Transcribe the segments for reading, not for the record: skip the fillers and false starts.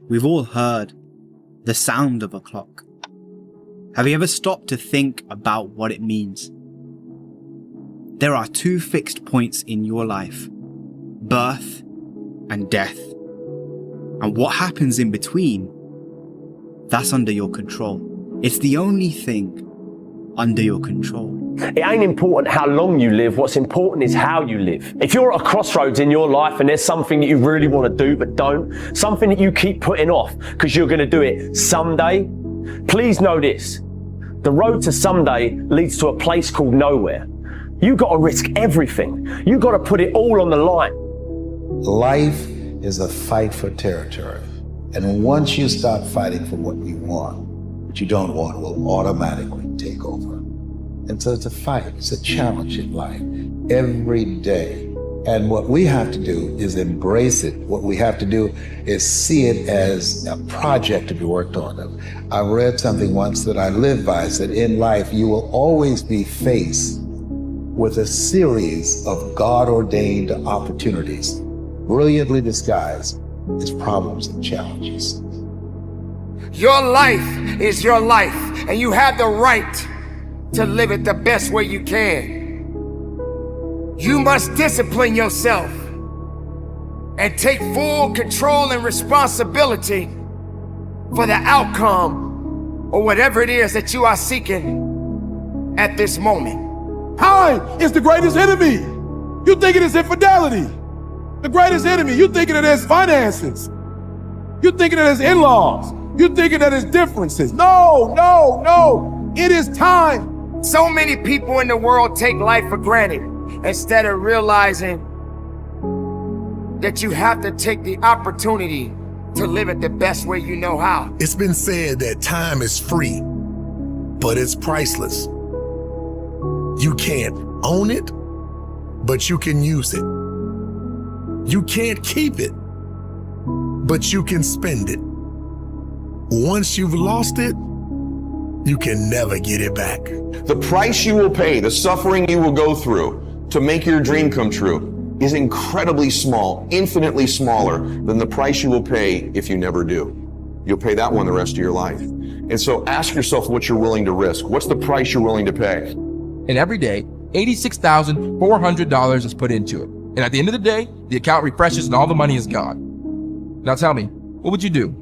We've all heard the sound of a clock. Have you ever stopped to think about what it means? There are two fixed points in your life: birth and death. And what happens in between, that's under your control. It's the only thing under your control. It ain't important how long you live. What's important is how you live. If you're at a crossroads in your life and there's something that you really want to do but don't, something that you keep putting off because you're going to do it someday, please know this: the road to someday leads to a place called nowhere. You got to risk everything. You got to put it all on the line. Life is a fight for territory. And once you stop fighting for what you want, what you don't want will automatically take over. And so it's a fight, it's a challenge in life every day. And what we have to do is embrace it. What we have to do is see it as a project to be worked on. I read something once that I live by. It said, in life, you will always be faced with a series of God-ordained opportunities, brilliantly disguised as problems and challenges. Your life is your life, and you have the right to live it the best way you can. You must discipline yourself and take full control and responsibility for the outcome or whatever it is that you are seeking at this moment. Time is the greatest enemy. You thinking it's infidelity. The greatest enemy. You thinking it as finances. You thinking it as in-laws. You thinking that it's differences. No. It is time. So many people in the world take life for granted instead of realizing that you have to take the opportunity to live it the best way you know how. It's been said that time is free, but it's priceless. You can't own it, but you can use it. You can't keep it, but you can spend it. Once you've lost it, you can never get it back. The price you will pay, the suffering you will go through to make your dream come true is incredibly small, infinitely smaller than the price you will pay if you never do. You'll pay that one the rest of your life. And so ask yourself what you're willing to risk. What's the price you're willing to pay? And every day, $86,400 is put into it. And at the end of the day, the account refreshes and all the money is gone. Now tell me, what would you do?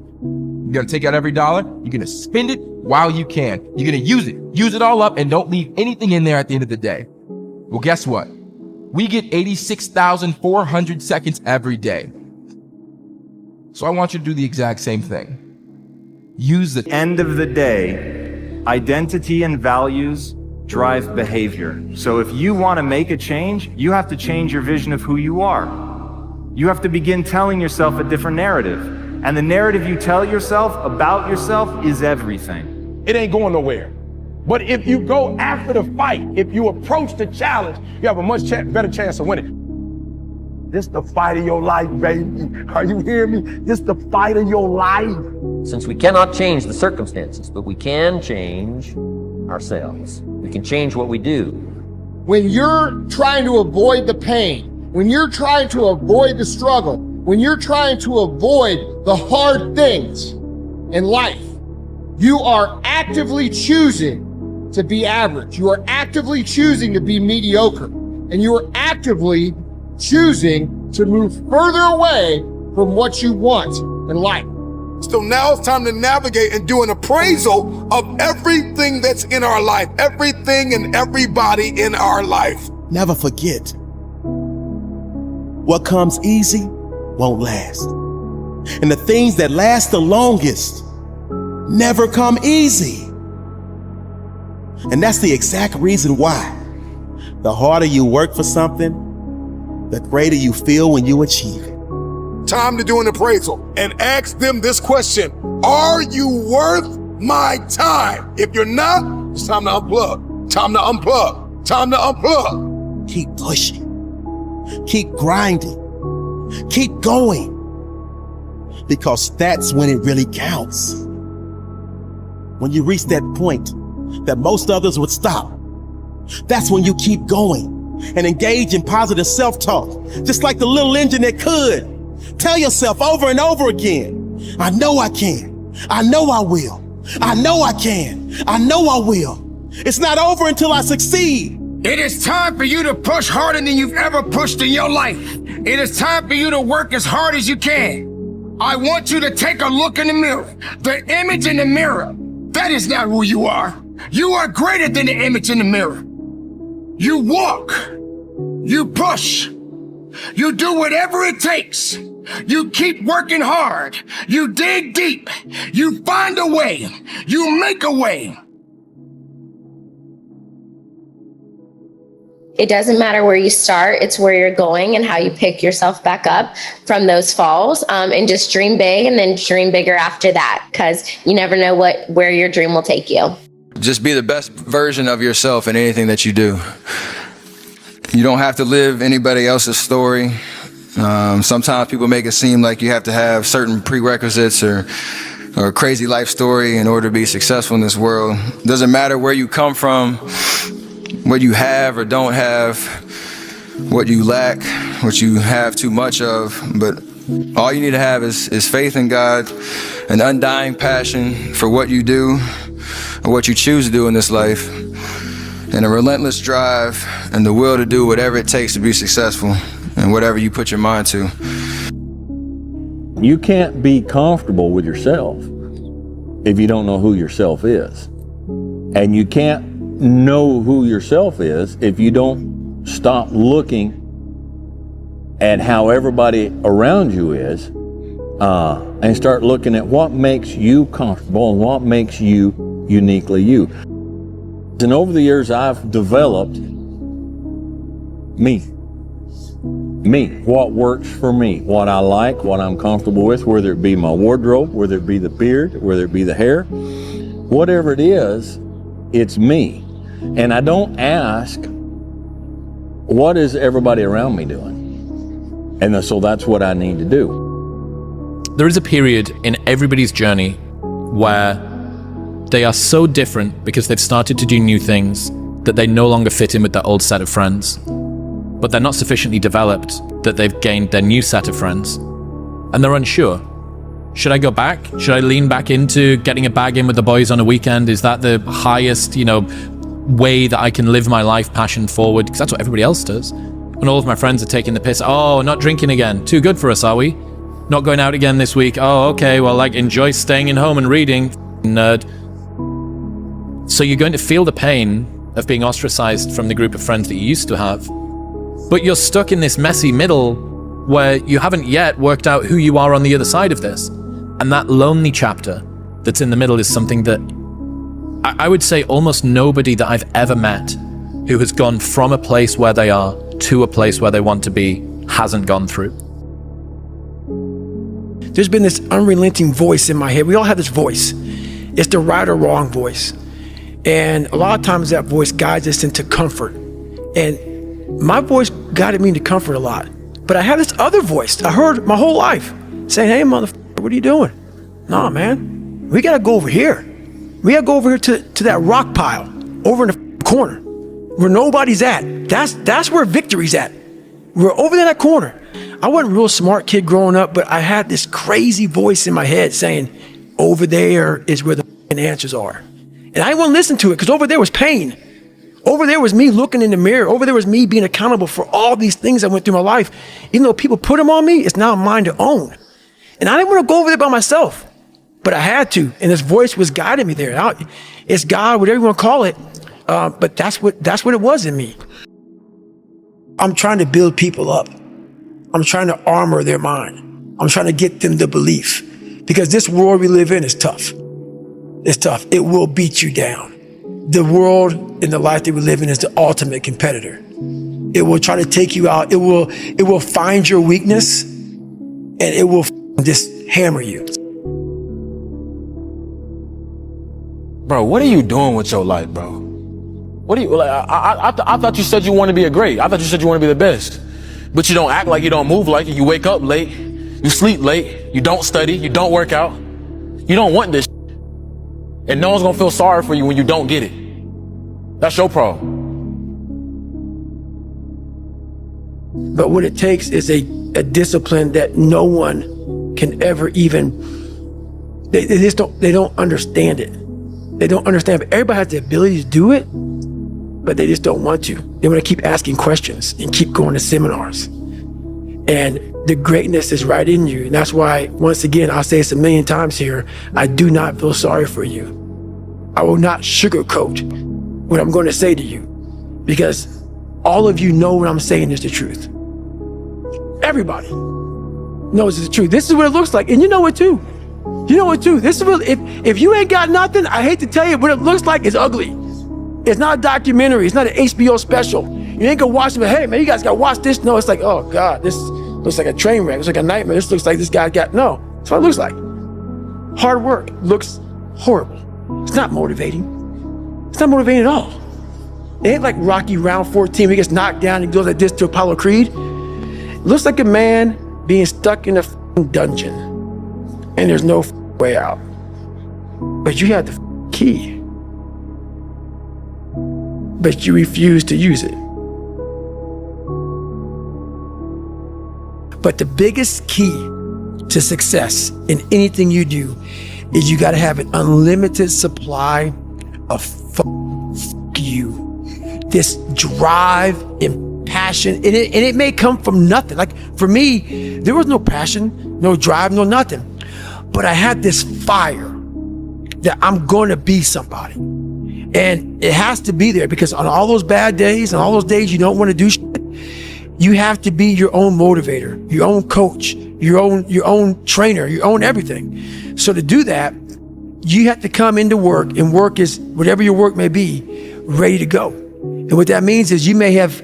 You're gonna take out every dollar, you're gonna spend it while you can. You're gonna use it all up, and don't leave anything in there at the end of the day. Well, guess what? We get 86,400 seconds every day. So I want you to do the exact same thing. Use the end of the day, identity and values drive behavior. So if you want to make a change, you have to change your vision of who you are. You have to begin telling yourself a different narrative. And the narrative you tell yourself about yourself is everything. It ain't going nowhere. But if you go after the fight, if you approach the challenge, you have a much better chance of winning. This the fight of your life, baby. Are you hearing me? This the fight of your life. Since we cannot change the circumstances, but we can change ourselves. We can change what we do. When you're trying to avoid the pain, when you're trying to avoid the struggle, when you're trying to avoid the hard things in life, you are actively choosing to be average. You are actively choosing to be mediocre. And you are actively choosing to move further away from what you want in life. So now it's time to navigate and do an appraisal of everything that's in our life, everything and everybody in our life. Never forget, what comes easy won't last. And the things that last the longest never come easy. And that's the exact reason why the harder you work for something, the greater you feel when you achieve it. Time to do an appraisal and ask them this question: are you worth my time? If you're not, it's time to unplug. Time to unplug. Time to unplug. Keep pushing. Keep grinding. Keep going. Because that's when it really counts. When you reach that point that most others would stop, that's when you keep going and engage in positive self-talk, just like the little engine that could. Tell yourself over and over again, I know I can. I know I will. I know I can. I know I will. It's not over until I succeed. It is time for you to push harder than you've ever pushed in your life. It is time for you to work as hard as you can. I want you to take a look in the mirror. The image in the mirror, that is not who you are. You are greater than the image in the mirror. You walk. You push. You do whatever it takes. You keep working hard. You dig deep. You find a way. You make a way. It doesn't matter where you start, it's where you're going and how you pick yourself back up from those falls, and just dream big and then dream bigger after that, because you never know where your dream will take you. Just be the best version of yourself in anything that you do. You don't have to live anybody else's story. Sometimes people make it seem like you have to have certain prerequisites or a crazy life story in order to be successful in this world. It doesn't matter where you come from, what you have or don't have, what you lack, what you have too much of, but all you need to have is faith in God, an undying passion for what you do or what you choose to do in this life, and a relentless drive and the will to do whatever it takes to be successful and whatever you put your mind to. You can't be comfortable with yourself if you don't know who yourself is. And you can't know who yourself is if you don't stop looking at how everybody around you is, and start looking at what makes you comfortable and what makes you uniquely you. And over the years, I've developed me, what works for me, what I like, what I'm comfortable with, whether it be my wardrobe, whether it be the beard, whether it be the hair, whatever it is, it's me. And I don't ask, what is everybody around me doing? And so that's what I need to do. There is a period in everybody's journey where they are so different because they've started to do new things that they no longer fit in with their old set of friends. But they're not sufficiently developed that they've gained their new set of friends. And they're unsure. Should I go back? Should I lean back into getting a bag in with the boys on a weekend? Is that the highest, way that I can live my life passion forward? Because that's what everybody else does. And all of my friends are taking the piss. Oh, not drinking again. Too good for us, are we? Not going out again this week. Oh, okay. Well, enjoy staying in home and reading. Nerd. So you're going to feel the pain of being ostracized from the group of friends that you used to have. But you're stuck in this messy middle where you haven't yet worked out who you are on the other side of this. And that lonely chapter that's in the middle is something that I would say almost nobody that I've ever met who has gone from a place where they are to a place where they want to be hasn't gone through. There's been this unrelenting voice in my head. We all have this voice. It's the right or wrong voice. And a lot of times that voice guides us into comfort. And my voice guided me into comfort a lot. But I have this other voice I heard my whole life saying, hey, motherfucker, what are you doing? Nah, man, we gotta go over here. We gotta go over here to that rock pile over in the corner where nobody's at. That's where victory's at. We're over there in that corner. I wasn't a real smart kid growing up, but I had this crazy voice in my head saying, over there is where the answers are. And I wouldn't listen to it because over there was pain. Over there was me looking in the mirror. Over there was me being accountable for all these things I went through my life. Even though people put them on me, it's now mine to own. And I didn't want to go over there by myself, but I had to. And this voice was guiding me there. It's God, whatever you want to call it. But that's what it was in me. I'm trying to build people up. I'm trying to armor their mind. I'm trying to get them the belief, because this world we live in is tough. It's tough. It will beat you down. The world and the life that we live in is the ultimate competitor. It will try to take you out. It will find your weakness and it will just hammer you. Bro, what are you doing with your life, bro? What do you, I thought you said you want to be a great. I thought you said you want to be the best. But you don't act like you don't move like it. You wake up late. You sleep late. You don't study. You don't work out. You don't want this. And no one's gonna feel sorry for you when you don't get it. That's your problem. But what it takes is a discipline that no one can ever even They just don't understand it. They don't understand. But everybody has the ability to do it, but they just don't want to. They want to keep asking questions and keep going to seminars. And the greatness is right in you. And that's why, once again, I'll say this a million times here, I do not feel sorry for you. I will not sugarcoat what I'm going to say to you, because all of you know what I'm saying is the truth. Everybody knows it's the truth. This is what it looks like. And you know it too. You know it too. This is what, if you ain't got nothing, I hate to tell you, what it looks like is ugly. It's not a documentary. It's not an HBO special. You ain't gonna watch it, but hey man, you guys gotta watch this. No, it's like, oh God, this looks like a train wreck. It's like a nightmare. This looks like this guy got, no. That's what it looks like. Hard work looks horrible. It's not motivating. It's not motivating at all. It ain't like Rocky round 14 where he gets knocked down and goes like this to Apollo Creed. It looks like a man being stuck in a dungeon and there's no way out. But you had the key. But you refuse to use it. But the biggest key to success in anything you do is you gotta have an unlimited supply of you. This drive and passion, and it may come from nothing. Like for me, there was no passion, no drive, no nothing. But I had this fire that I'm gonna be somebody. And it has to be there, because on all those bad days and all those days you don't want to do shit, you have to be your own motivator, your own coach, your own trainer, your own everything. So to do that, you have to come into work, and work is whatever your work may be, ready to go. And what that means is you may have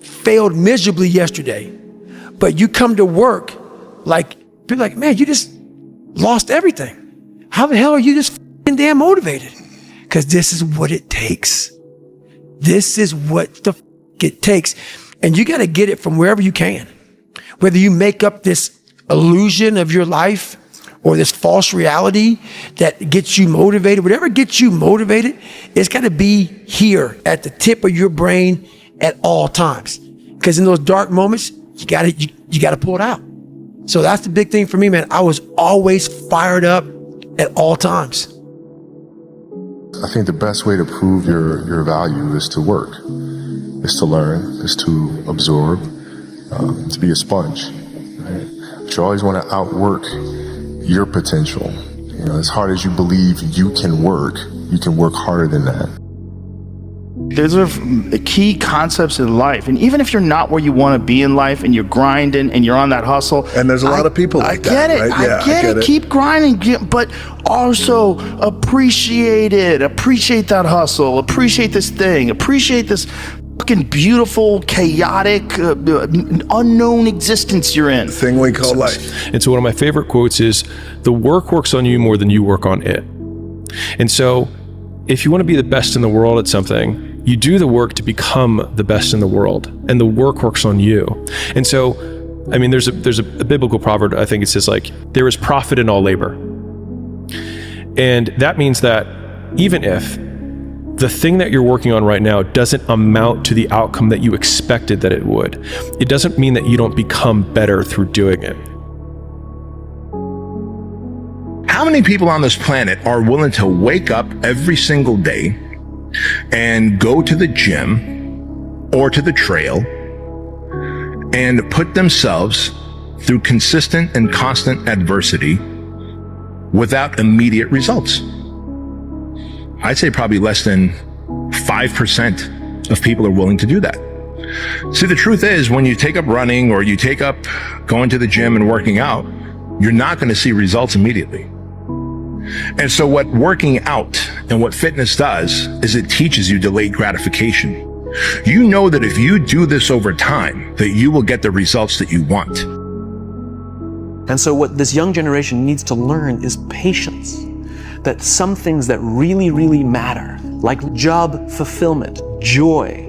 failed miserably yesterday, but you come to work like, be like, man, you just lost everything. How the hell are you just damn motivated? Because this is what it takes. This is what the it takes. And you got to get it from wherever you can. Whether you make up this illusion of your life or this false reality that gets you motivated, whatever gets you motivated, it's got to be here at the tip of your brain at all times. Because in those dark moments, you got to pull it out. So that's the big thing for me, man. I was always fired up at all times. I think the best way to prove your value is to work, is to learn, is to absorb, to be a sponge. Right? But you always want to outwork your potential. You know, as hard as you believe you can work harder than that. Those are key concepts in life. And even if you're not where you want to be in life and you're grinding and you're on that hustle. And there's a lot of people like that, right? I get it. Keep grinding, but also appreciate it. Appreciate that hustle. Appreciate this thing. Appreciate this fucking beautiful, chaotic, unknown existence you're in. Thing we call life. And so one of my favorite quotes is, the work works on you more than you work on it. And so if you want to be the best in the world at something, you do the work to become the best in the world, and the work works on you. And so, I mean, there's a biblical proverb, I think it says like, there is profit in all labor. And that means that even if the thing that you're working on right now doesn't amount to the outcome that you expected that it would, it doesn't mean that you don't become better through doing it. How many people on this planet are willing to wake up every single day and go to the gym or to the trail and put themselves through consistent and constant adversity without immediate results? I'd say probably less than 5% of people are willing to do that. See, the truth is, when you take up running or you take up going to the gym and working out, you're not going to see results immediately. And so what working out and what fitness does is it teaches you delayed gratification. You know that if you do this over time, that you will get the results that you want. And so what this young generation needs to learn is patience. That some things that really, really matter, like job fulfillment, joy,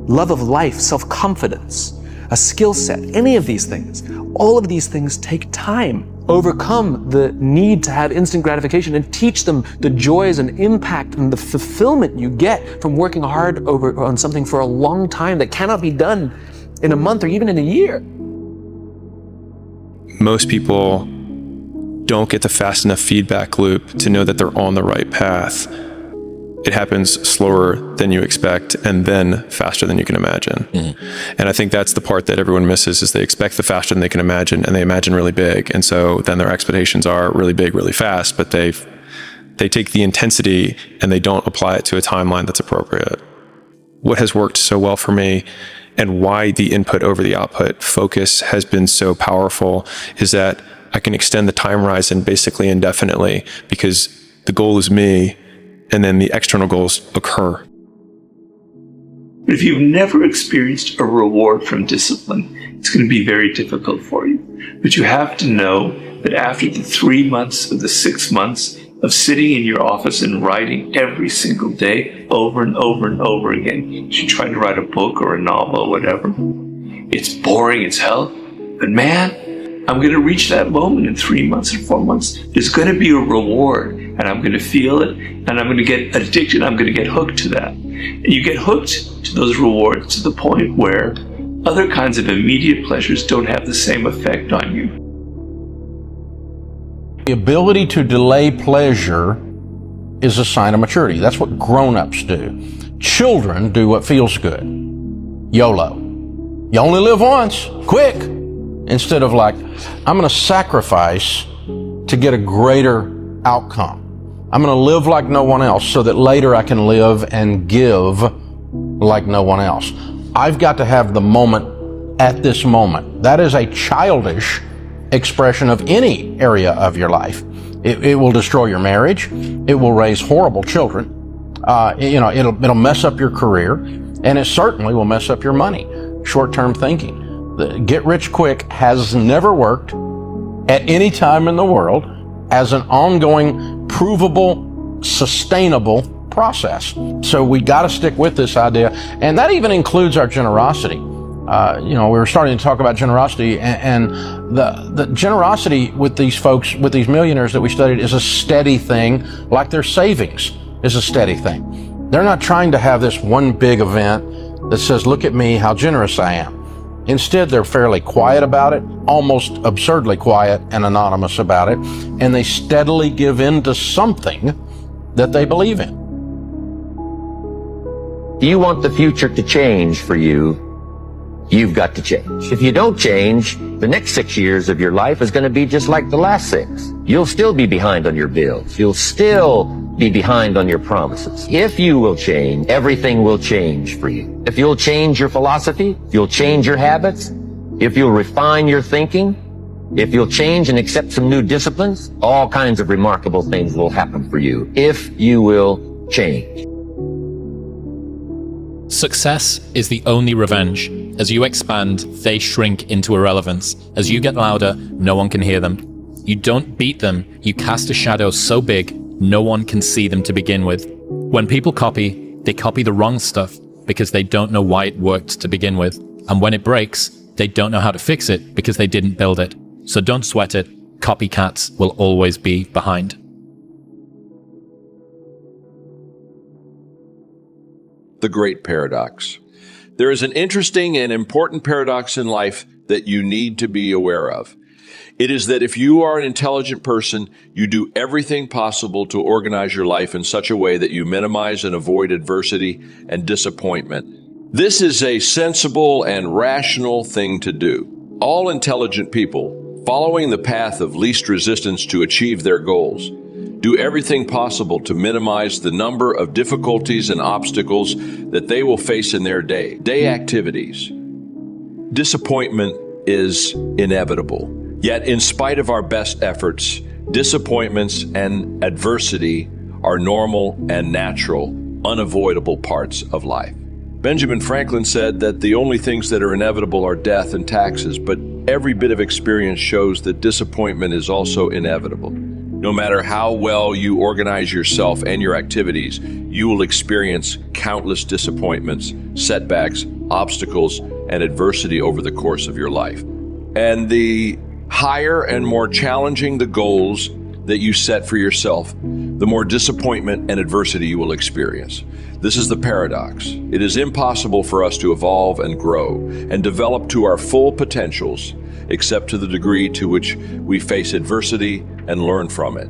love of life, self-confidence, a skill set, any of these things, all of these things take time. Overcome the need to have instant gratification and teach them the joys and impact and the fulfillment you get from working hard on something for a long time that cannot be done in a month or even in a year. Most people don't get the fast enough feedback loop to know that they're on the right path. It happens slower than you expect and then faster than you can imagine. And I think that's the part that everyone misses, is they expect the faster than they can imagine, and they imagine really big. And so then their expectations are really big, really fast, but they take the intensity and they don't apply it to a timeline that's appropriate. What has worked so well for me, and why the input over the output focus has been so powerful, is that I can extend the time horizon basically indefinitely, because the goal is me, and then the external goals occur. If you've never experienced a reward from discipline, it's going to be very difficult for you. But you have to know that after the 3 months or the 6 months of sitting in your office and writing every single day over and over and over again, you try to write a book or a novel or whatever, it's boring as hell. But man, I'm going to reach that moment in 3 months or 4 months. There's going to be a reward, and I'm going to feel it, and I'm going to get addicted. I'm going to get hooked to that. And you get hooked to those rewards to the point where other kinds of immediate pleasures don't have the same effect on you. The ability to delay pleasure is a sign of maturity. That's what grown-ups do. Children do what feels good. YOLO. You only live once. Quick. Instead of like, I'm going to sacrifice to get a greater outcome. I'm going to live like no one else so that later I can live and give like no one else. I've got to have the moment at this moment. That is a childish expression of any area of your life. It will destroy your marriage. It will raise horrible children. It'll mess up your career, and it certainly will mess up your money. Short-term thinking. The get rich quick has never worked at any time in the world as an ongoing, provable, sustainable process. So we got to stick with this idea, and that even includes our generosity. We were starting to talk about generosity, and the generosity with these folks, with these millionaires that we studied, is a steady thing, like their savings is a steady thing. They're not trying to have this one big event that says, look at me, how generous I am. Instead, they're fairly quiet about it, almost absurdly quiet and anonymous about it, and they steadily give in to something that they believe in. Do you want the future to change for you? You've got to change. If you don't change, the next 6 years of your life is going to be just like the last 6. You'll still be behind on your bills. You'll still be behind on your promises. If you will change, everything will change for you. If you'll change your philosophy, if you'll change your habits, if you'll refine your thinking, if you'll change and accept some new disciplines, all kinds of remarkable things will happen for you if you will change. Success is the only revenge. As you expand, they shrink into irrelevance. As you get louder, no one can hear them. You don't beat them, you cast a shadow so big, no one can see them to begin with. When people copy, they copy the wrong stuff because they don't know why it worked to begin with. And when it breaks, they don't know how to fix it because they didn't build it. So don't sweat it. Copycats will always be behind. The great paradox. There is an interesting and important paradox in life that you need to be aware of. It is that if you are an intelligent person, you do everything possible to organize your life in such a way that you minimize and avoid adversity and disappointment. This is a sensible and rational thing to do. All intelligent people, following the path of least resistance to achieve their goals, do everything possible to minimize the number of difficulties and obstacles that they will face in their day activities. Disappointment is inevitable. Yet, in spite of our best efforts, disappointments and adversity are normal and natural, unavoidable parts of life. Benjamin Franklin said that the only things that are inevitable are death and taxes, but every bit of experience shows that disappointment is also inevitable. No matter how well you organize yourself and your activities, you will experience countless disappointments, setbacks, obstacles, and adversity over the course of your life. And the higher and more challenging the goals that you set for yourself, the more disappointment and adversity you will experience. This is the paradox. It is impossible for us to evolve and grow and develop to our full potentials except to the degree to which we face adversity and learn from it.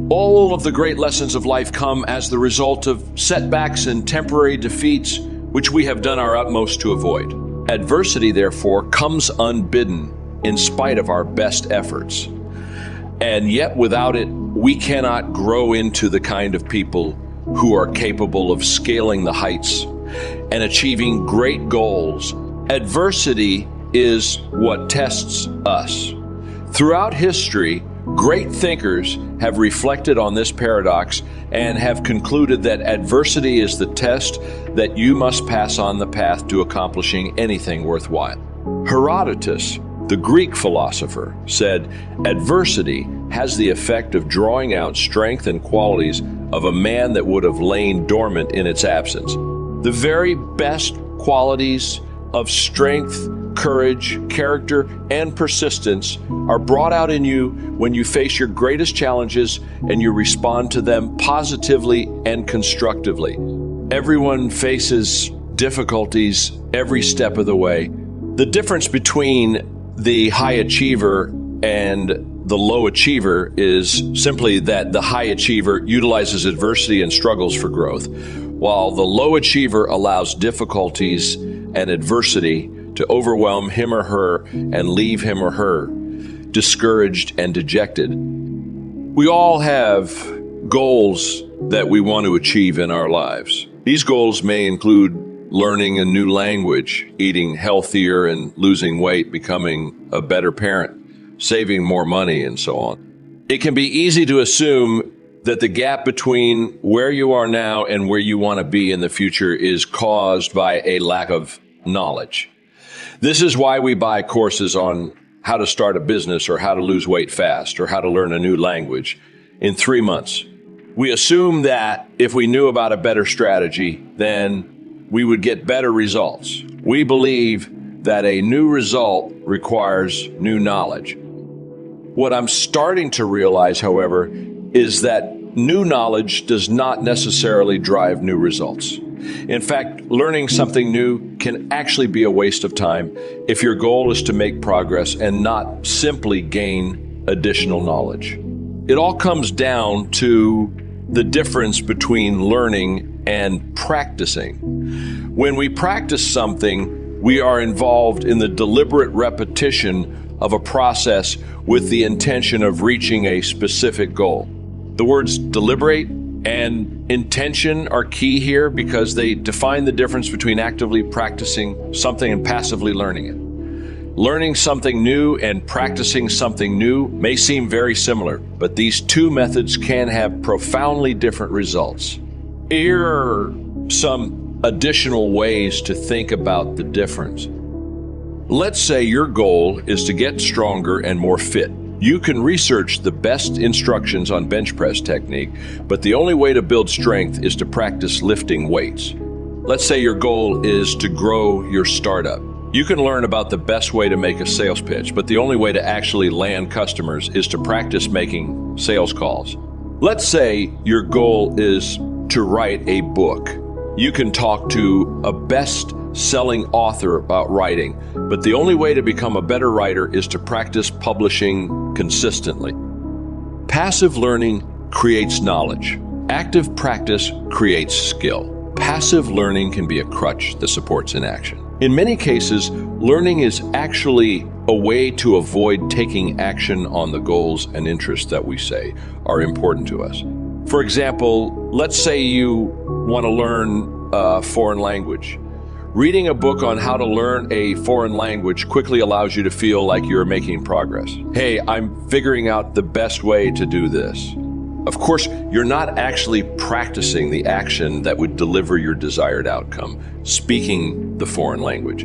All of the great lessons of life come as the result of setbacks and temporary defeats, which we have done our utmost to avoid. Adversity, therefore, comes unbidden in spite of our best efforts. And yet, without it, we cannot grow into the kind of people who are capable of scaling the heights and achieving great goals. Adversity is what tests us. Throughout history, great thinkers have reflected on this paradox and have concluded that adversity is the test that you must pass on the path to accomplishing anything worthwhile. Herodotus, the Greek philosopher, said, "Adversity has the effect of drawing out strength and qualities of a man that would have lain dormant in its absence." The very best qualities of strength, courage, character, and persistence are brought out in you when you face your greatest challenges and you respond to them positively and constructively. Everyone faces difficulties every step of the way. The difference between the high achiever and the low achiever is simply that the high achiever utilizes adversity and struggles for growth, while the low achiever allows difficulties and adversity to overwhelm him or her and leave him or her discouraged and dejected. We all have goals that we want to achieve in our lives. These goals may include learning a new language, eating healthier and losing weight, becoming a better parent, saving more money, and so on. It can be easy to assume that the gap between where you are now and where you want to be in the future is caused by a lack of knowledge. This is why we buy courses on how to start a business or how to lose weight fast or how to learn a new language in 3 months. We assume that if we knew about a better strategy, then we would get better results. We believe that a new result requires new knowledge. What I'm starting to realize, however, is that new knowledge does not necessarily drive new results. In fact, learning something new can actually be a waste of time if your goal is to make progress and not simply gain additional knowledge. It all comes down to the difference between learning and practicing. When we practice something, we are involved in the deliberate repetition of a process with the intention of reaching a specific goal. The words deliberate and intention are key here because they define the difference between actively practicing something and passively learning it. Learning something new and practicing something new may seem very similar, but these two methods can have profoundly different results. Here are some additional ways to think about the difference. Let's say your goal is to get stronger and more fit. You can research the best instructions on bench press technique, but the only way to build strength is to practice lifting weights. Let's say your goal is to grow your startup. You can learn about the best way to make a sales pitch, but the only way to actually land customers is to practice making sales calls. Let's say your goal is to write a book. You can talk to a best-selling author about writing, but the only way to become a better writer is to practice publishing consistently. Passive learning creates knowledge. Active practice creates skill. Passive learning can be a crutch that supports inaction. In many cases, learning is actually a way to avoid taking action on the goals and interests that we say are important to us. For example, let's say you want to learn a foreign language. Reading a book on how to learn a foreign language quickly allows you to feel like you're making progress. Hey, I'm figuring out the best way to do this. Of course, you're not actually practicing the action that would deliver your desired outcome, speaking the foreign language.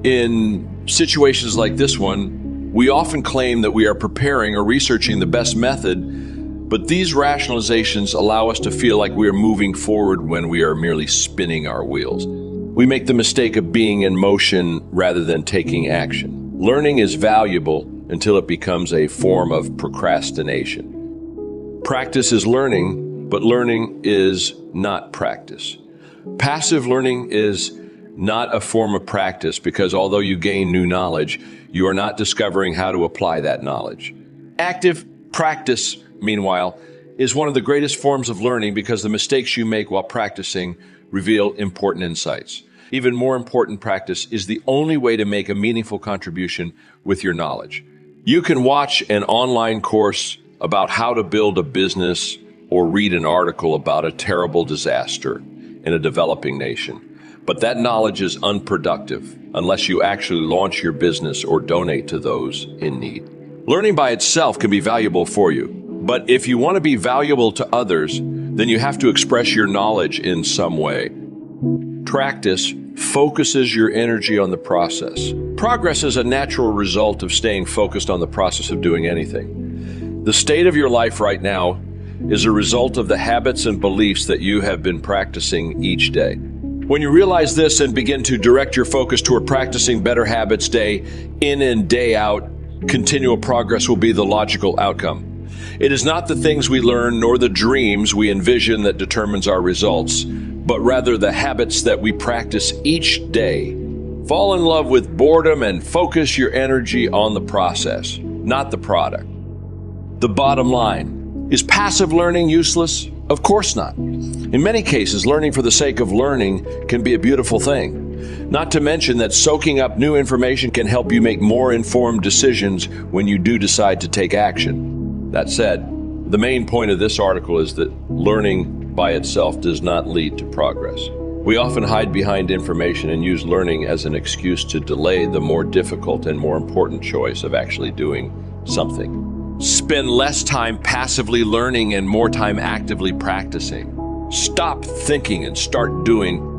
In situations like this one, we often claim that we are preparing or researching the best method, but these rationalizations allow us to feel like we are moving forward when we are merely spinning our wheels. We make the mistake of being in motion rather than taking action. Learning is valuable until it becomes a form of procrastination. Practice is learning, but learning is not practice. Passive learning is not a form of practice, because although you gain new knowledge, you are not discovering how to apply that knowledge. Active practice, meanwhile, is one of the greatest forms of learning because the mistakes you make while practicing reveal important insights. Even more important, practice is the only way to make a meaningful contribution with your knowledge. You can watch an online course about how to build a business or read an article about a terrible disaster in a developing nation, but that knowledge is unproductive unless you actually launch your business or donate to those in need. Learning by itself can be valuable for you, but if you want to be valuable to others, then you have to express your knowledge in some way. Practice focuses your energy on the process. Progress is a natural result of staying focused on the process of doing anything. The state of your life right now is a result of the habits and beliefs that you have been practicing each day. When you realize this and begin to direct your focus toward practicing better habits day in and day out, continual progress will be the logical outcome. It is not the things we learn nor the dreams we envision that determines our results, but rather the habits that we practice each day. Fall in love with boredom and focus your energy on the process, not the product. The bottom line, is passive learning useless? Of course not. In many cases, learning for the sake of learning can be a beautiful thing. Not to mention that soaking up new information can help you make more informed decisions when you do decide to take action. That said, the main point of this article is that learning by itself does not lead to progress. We often hide behind information and use learning as an excuse to delay the more difficult and more important choice of actually doing something. Spend less time passively learning and more time actively practicing. Stop thinking and start doing